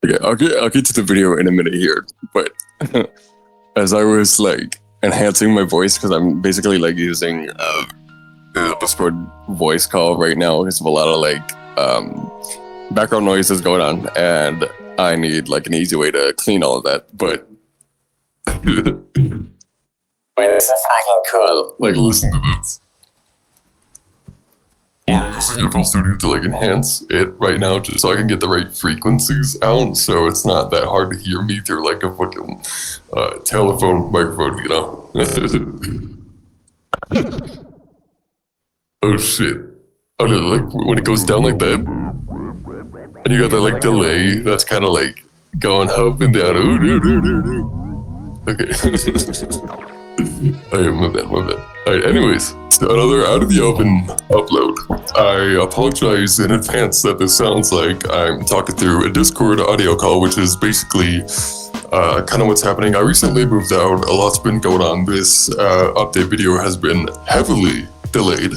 Okay, I'll get to the video in a minute here, but as I was like enhancing my voice, because I'm basically like using the Discord voice call right now because of a lot of like background noises going on, and I need like an easy way to clean all of that. But wait, this is fucking cool. Like, listen to this. I'm starting to like enhance it right now just so I can get the right frequencies out, so it's not that hard to hear me through like a fucking telephone microphone, you know? Oh shit. Oh no, like when it goes down like that, and you got that like delay that's kind of like going up and down. Okay. Alright, my bad. Alright, anyways, so another out of the open upload. I apologize in advance that this sounds like I'm talking through a Discord audio call, which is basically kind of what's happening. I recently moved out, a lot's been going on. This update video has been heavily delayed,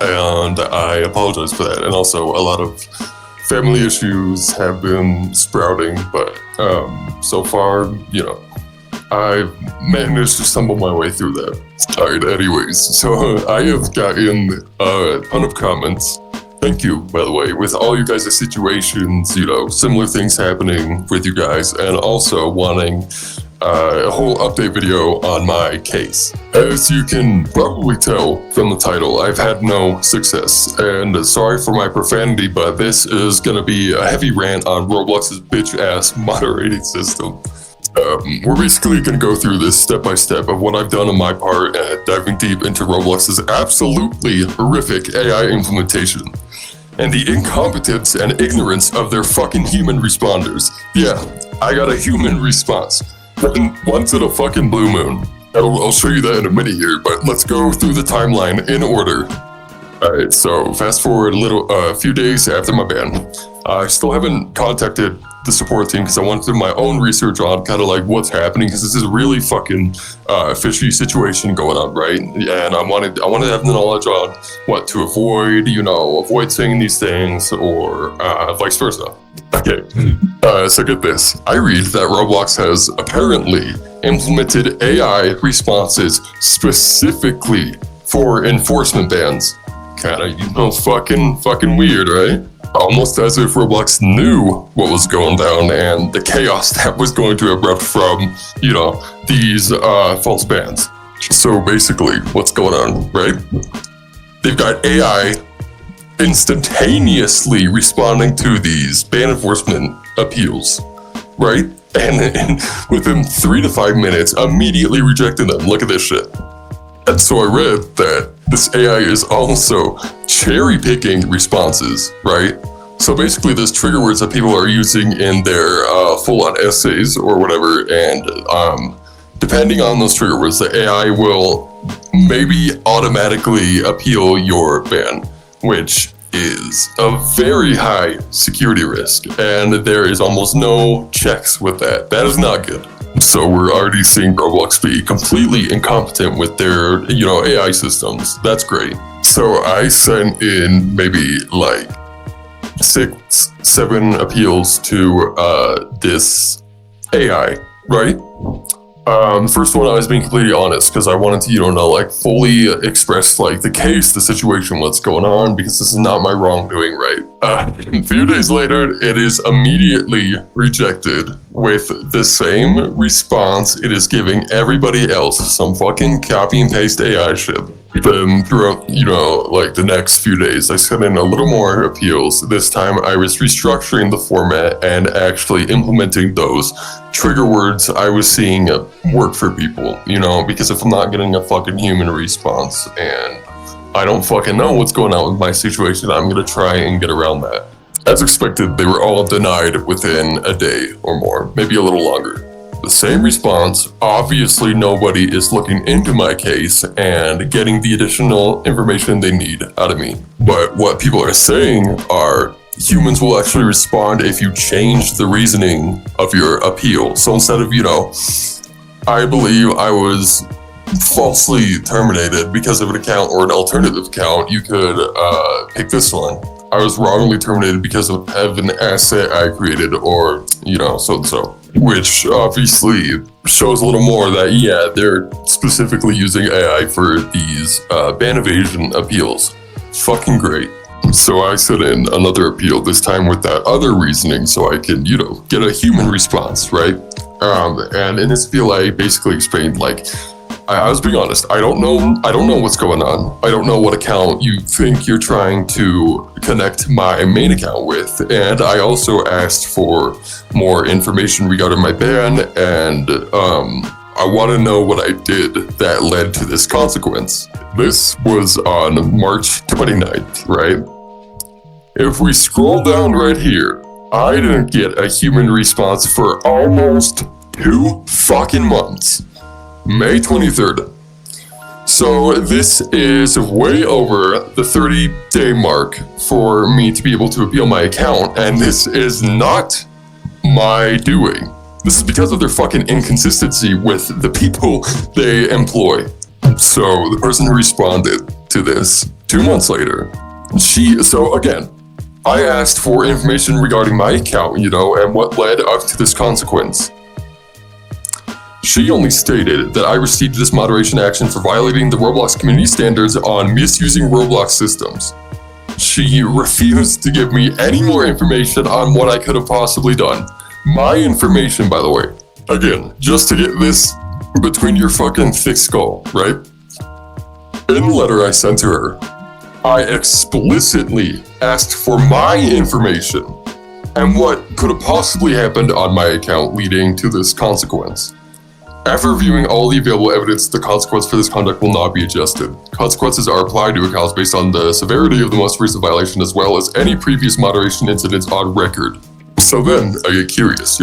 and I apologize for that. And also a lot of family issues have been sprouting, but so far, you know, I've managed to stumble my way through that. Alright, anyways, so I have gotten a ton of comments. Thank you, by the way, with all you guys' situations, you know, similar things happening with you guys, and also wanting a whole update video on my case. As you can probably tell from the title, I've had no success, and sorry for my profanity, but this is gonna be a heavy rant on Roblox's bitch-ass moderating system. We're basically going to go through this step by step of what I've done on my part, diving deep into Roblox's absolutely horrific AI implementation and the incompetence and ignorance of their fucking human responders. Yeah, I got a human response. Once in a fucking blue moon. I'll show you that in a minute here, but let's go through the timeline in order. Alright, so fast forward a few days after my ban. I still haven't contacted the support team because I wanted to do my own research on kind of like what's happening, because this is a really fucking fishy situation going on, right? And I wanted to have the knowledge on what to avoid, you know, avoid saying these things, or vice versa. Okay, so get this. I read that Roblox has apparently implemented AI responses specifically for enforcement bans. Kinda, you know, fucking weird, right? Almost as if Roblox knew what was going down and the chaos that was going to erupt from, you know, these false bans. So basically, what's going on, right? They've got AI instantaneously responding to these ban enforcement appeals, right? And within 3 to 5 minutes, immediately rejecting them. Look at this shit. And so I read that this AI is also cherry picking responses, right? So basically there's trigger words that people are using in their full-on essays or whatever, and depending on those trigger words, the AI will maybe automatically appeal your ban, which is a very high security risk, and there is almost no checks with that. That is not good. So we're already seeing Roblox be completely incompetent with their, you know, AI systems. That's great. So I sent in maybe like 6, 7 appeals to this AI, right? First one, I was being completely honest because I wanted to, you know, like fully express like the case, the situation, what's going on, because this is not my wrongdoing, right? A few days later, it is immediately rejected with the same response it is giving everybody else, some fucking copy and paste AI shit. Then throughout, you know, like the next few days, I sent in a little more appeals. This time I was restructuring the format and actually implementing those trigger words I was seeing work for people, you know, because if I'm not getting a fucking human response and I don't fucking know what's going on with my situation, I'm gonna try and get around that. As expected, they were all denied within a day or more, maybe a little longer. The same response. Obviously nobody is looking into my case and getting the additional information they need out of me. But what people are saying are humans will actually respond if you change the reasoning of your appeal. So instead of, you know, I believe I was falsely terminated because of an account or an alternative account, you could pick this one. I was wrongly terminated because of an asset I created, or, so and so. Which obviously shows a little more that, yeah, they're specifically using AI for these ban evasion appeals. Fucking great. So I sent in another appeal, this time with that other reasoning, so I can, get a human response, right? And in this appeal, I basically explained, I was being honest. I don't know what's going on. I don't know what account you think you're trying to connect my main account with. And I also asked for more information regarding my ban, and I want to know what I did that led to this consequence. This was on March 29th, right? If we scroll down right here, I didn't get a human response for almost 2 fucking months. May 23rd. So this is way over the 30-day mark for me to be able to appeal my account, and this is not my doing. This is because of their fucking inconsistency with the people they employ. So the person who responded to this 2 months later, so again, I asked for information regarding my account, and what led up to this consequence. She only stated that I received this moderation action for violating the Roblox community standards on misusing Roblox systems. She refused to give me any more information on what I could have possibly done. My information, by the way, again, just to get this between your fucking thick skull, right? In the letter I sent to her, I explicitly asked for my information and what could have possibly happened on my account leading to this consequence. After reviewing all the available evidence, the consequence for this conduct will not be adjusted. Consequences are applied to accounts based on the severity of the most recent violation as well as any previous moderation incidents on record. So then, I get curious,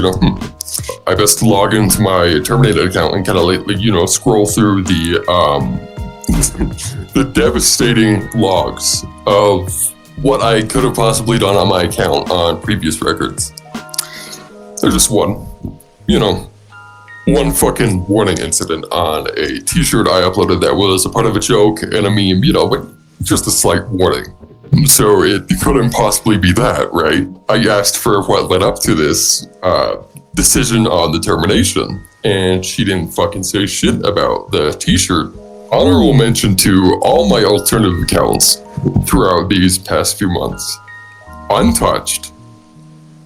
I best log into my terminated account and kind of scroll through the the devastating logs of what I could have possibly done on my account on previous records. There's just one fucking warning incident on a t-shirt I uploaded that was a part of a joke and a meme, but just a slight warning. So it couldn't possibly be that, right? I asked for what led up to this decision on the termination, and she didn't fucking say shit about the t-shirt. Honorable mention to all my alternative accounts throughout these past few months. Untouched.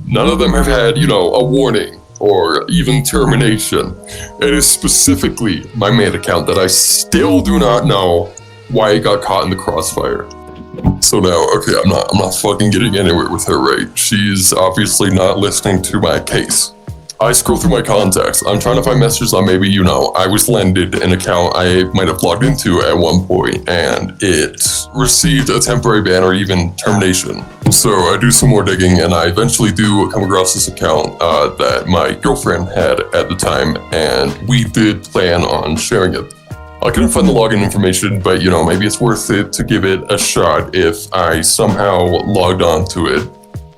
None of them have had, a warning or even termination. It is specifically my main account that I still do not know why it got caught in the crossfire. So now, okay, I'm not fucking getting anywhere with her, right? She's obviously not listening to my case. I scroll through my contacts. I'm trying to find messages on maybe, I was lended an account I might have logged into at one point, and it received a temporary ban or even termination. So I do some more digging, and I eventually do come across this account that my girlfriend had at the time, and we did plan on sharing it. I couldn't find the login information, but maybe it's worth it to give it a shot if I somehow logged on to it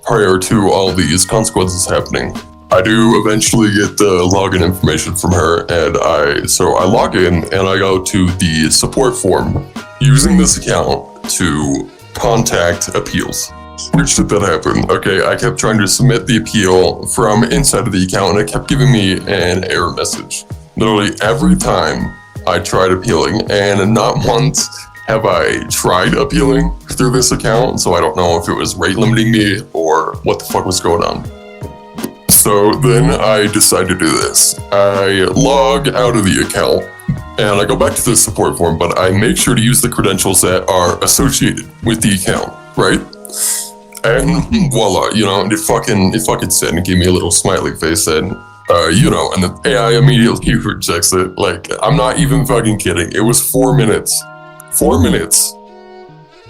prior to all these consequences happening. I do eventually get the login information from her, and I log in and I go to the support form using this account to contact appeals. Which did that happen? Okay, I kept trying to submit the appeal from inside of the account, and it kept giving me an error message. Literally every time I tried appealing, and not once have I tried appealing through this account, so I don't know if it was rate limiting me or what the fuck was going on. So then I decide to do this. I log out of the account and I go back to the support form, but I make sure to use the credentials that are associated with the account, right? And voila, it fucking said and gave me a little smiley face and, and the AI immediately rejects it. I'm not even fucking kidding. It was 4 minutes. 4 minutes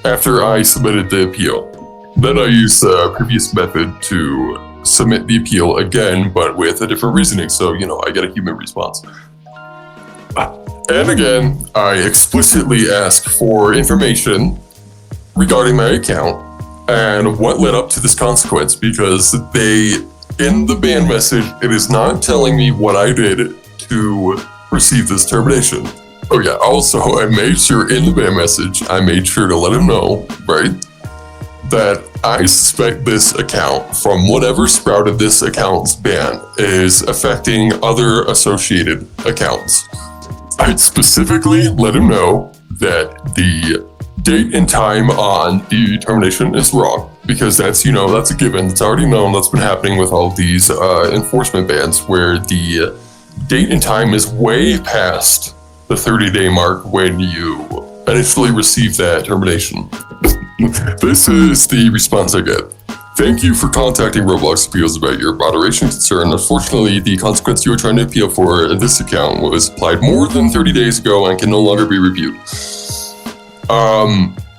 after I submitted the appeal. Then I used the previous method to submit the appeal again, but with a different reasoning, so I get a human response. And again, I explicitly ask for information regarding my account and what led up to this consequence, because in the ban message, it is not telling me what I did to receive this termination. Oh yeah, also I made sure in the ban message, I made sure to let him know, right, that I suspect this account, from whatever sprouted this account's ban, is affecting other associated accounts. I'd specifically let him know that the date and time on the termination is wrong, because that's a given. It's already known. That's been happening with all these enforcement bans, where the date and time is way past the 30-day mark when you initially receive that termination. This is the response I get. Thank you for contacting Roblox appeals about your moderation concern. Unfortunately, the consequence you were trying to appeal for in this account was applied more than 30 days ago and can no longer be reviewed.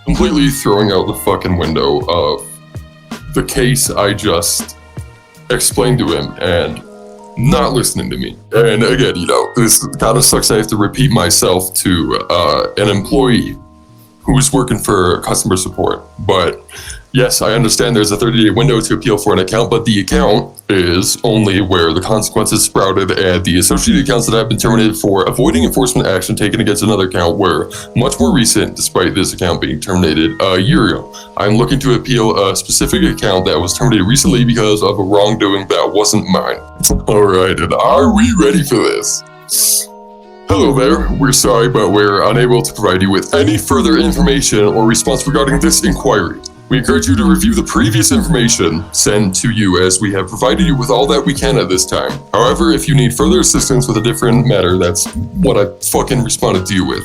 Completely throwing out the fucking window of the case I just explained to him and not listening to me. And again, this kind of sucks. I have to repeat myself to an employee who's working for customer support. But yes, I understand there's a 30-day window to appeal for an account, but the account is only where the consequences sprouted, and the associated accounts that have been terminated for avoiding enforcement action taken against another account were much more recent, despite this account being terminated a year ago. I'm looking to appeal a specific account that was terminated recently because of a wrongdoing that wasn't mine. Alright, and are we ready for this? Hello there, we're sorry, but we're unable to provide you with any further information or response regarding this inquiry. We encourage you to review the previous information sent to you, as we have provided you with all that we can at this time. However, if you need further assistance with a different matter, that's what I fucking responded to you with.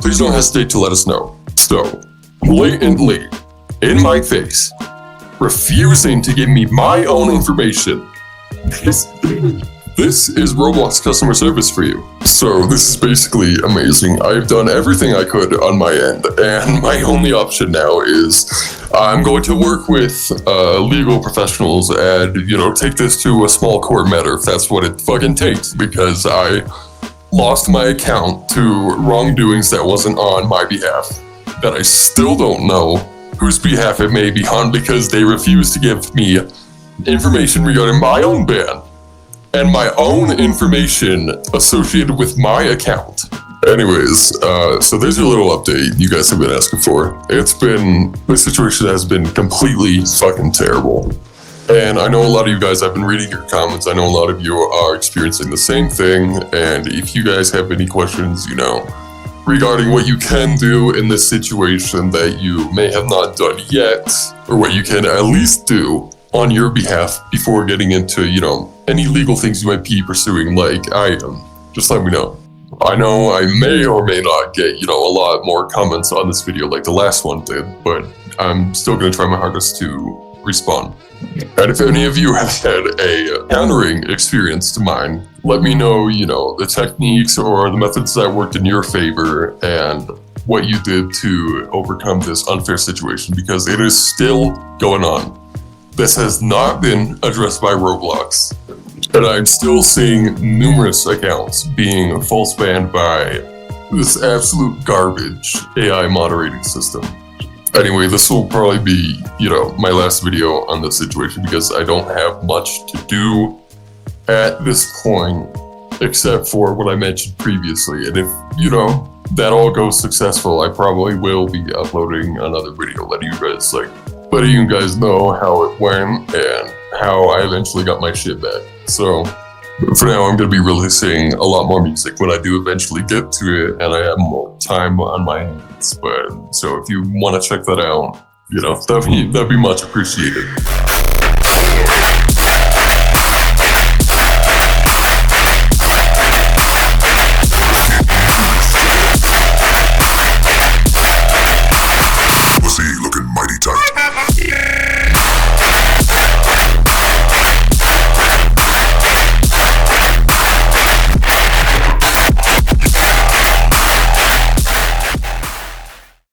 Please don't hesitate to let us know. So, blatantly, in my face, refusing to give me my own information. This is Roblox customer service for you. So this is basically amazing. I've done everything I could on my end, and my only option now is I'm going to work with legal professionals and, take this to a small court matter if that's what it fucking takes, because I lost my account to wrongdoings that wasn't on my behalf, that I still don't know whose behalf it may be on, because they refuse to give me information regarding my own ban and my own information associated with my account. Anyways, so there's your little update you guys have been asking for. This situation has been completely fucking terrible. And I know a lot of you guys have been reading your comments. I know a lot of you are experiencing the same thing. And if you guys have any questions, regarding what you can do in this situation that you may have not done yet, or what you can at least do on your behalf before getting into, any legal things you might be pursuing like I am, just let me know. I know I may or may not get, a lot more comments on this video like the last one did, but I'm still going to try my hardest to respond. And if any of you have had a countering experience to mine, let me know, the techniques or the methods that worked in your favor and what you did to overcome this unfair situation, because it is still going on. This has not been addressed by Roblox, and I'm still seeing numerous accounts being false banned by this absolute garbage AI moderating system. Anyway, this will probably be, my last video on this situation, because I don't have much to do at this point, except for what I mentioned previously. And if, that all goes successful, I probably will be uploading another video letting you guys know how it went and how I eventually got my shit back. So for now, I'm going to be releasing a lot more music when I do eventually get to it and I have more time on my hands. So if you want to check that out, that'd be much appreciated.